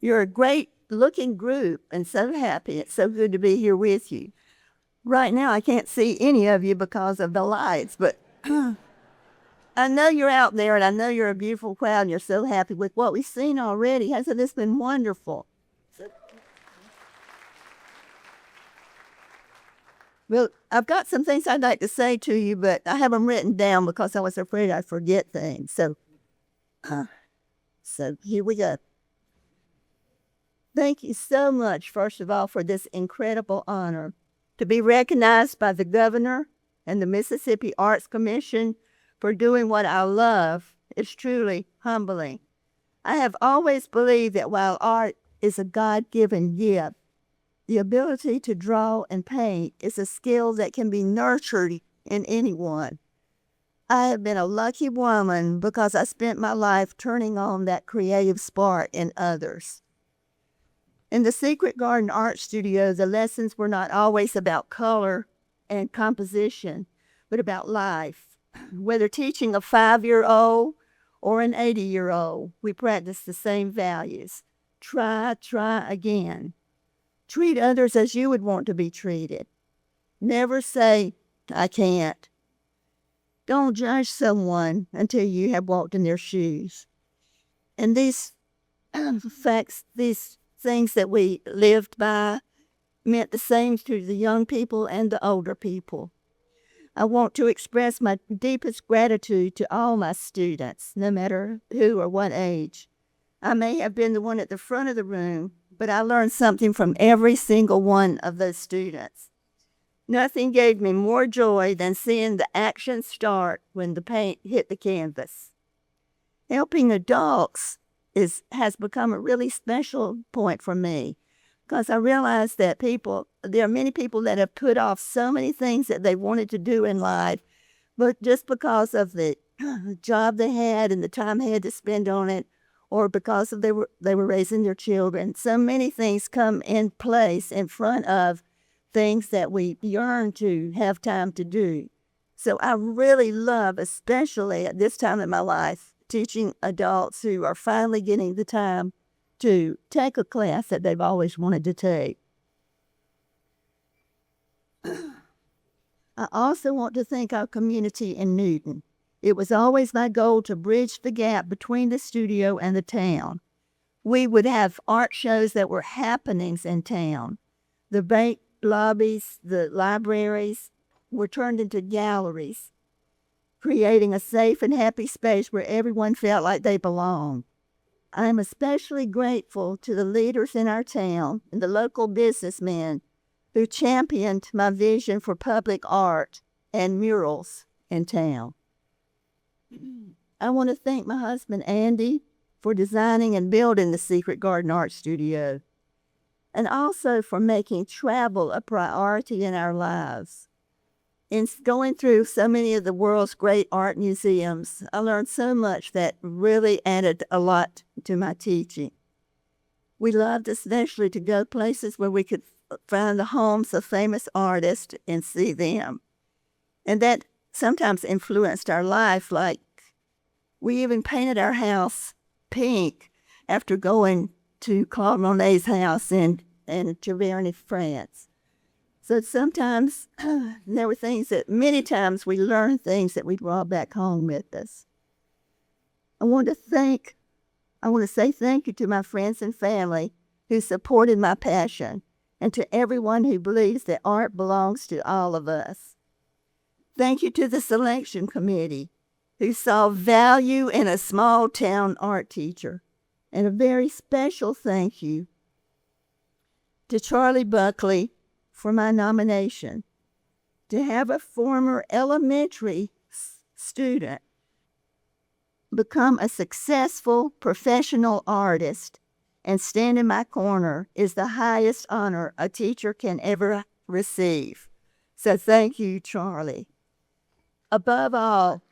You're a great-looking group and so happy. It's so good to be here with you. Right now, I can't see any of you because of the lights, but I know you're out there, and I know you're a beautiful crowd, and you're so happy with what we've seen already. Hasn't this been wonderful? Well, I've got some things I'd like to say to you, but I have them written down because I was afraid I'd forget things. So here we go. Thank you so much, first of all, for this incredible honor to be recognized by the governor and the Mississippi Arts Commission for doing what I love. Is truly humbling. I have always believed that while art is a God-given gift, the ability to draw and paint is a skill that can be nurtured in anyone. I have been a lucky woman because I spent my life turning on that creative spark in others. In the Secret Garden Art Studio, the lessons were not always about color and composition, but about life. Whether teaching a 5-year-old or an 80-year-old, we practice the same values. Try again. Treat others as you would want to be treated. Never say, I can't. Don't judge someone until you have walked in their shoes. And these facts, these things that we lived by, meant the same to the young people and the older people. I want to express my deepest gratitude to all my students, no matter who or what age. I may have been the one at the front of the room, but I learned something from every single one of those students. Nothing gave me more joy than seeing the action start when the paint hit the canvas. Helping adults has become a really special point for me because I realize that there are many people that have put off so many things that they wanted to do in life, but just because of the job they had and the time they had to spend on it, or because they were raising their children. So many things come in place in front of things that we yearn to have time to do. So I really love, especially at this time in my life, teaching adults who are finally getting the time to take a class that they've always wanted to take. I also want to thank our community in Newton. It was always my goal to bridge the gap between the studio and the town. We would have art shows that were happenings in town. The bank lobbies, the libraries were turned into galleries, creating a safe and happy space where everyone felt like they belonged. I am especially grateful to the leaders in our town and the local businessmen who championed my vision for public art and murals in town. I want to thank my husband, Andy, for designing and building the Secret Garden Art Studio, and also for making travel a priority in our lives. In going through so many of the world's great art museums, I learned so much that really added a lot to my teaching. We loved especially to go places where we could find the homes of famous artists and see them. And that sometimes influenced our life, like we even painted our house pink after going to Claude Monet's house in Giverny, France. So sometimes there were things that many times we learned things that we brought back home with us. I want to say thank you to my friends and family who supported my passion, and to everyone who believes that art belongs to all of us. Thank you to the selection committee who saw value in a small town art teacher. And a very special thank you to Charlie Buckley for my nomination. To have a former elementary student become a successful professional artist and stand in my corner is the highest honor a teacher can ever receive. So thank you, Charlie. Above all,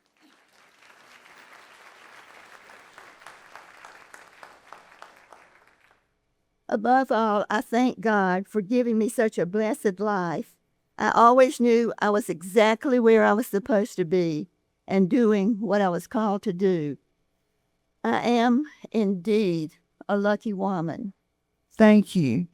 I thank God for giving me such a blessed life. I always knew I was exactly where I was supposed to be and doing what I was called to do. I am indeed a lucky woman. Thank you.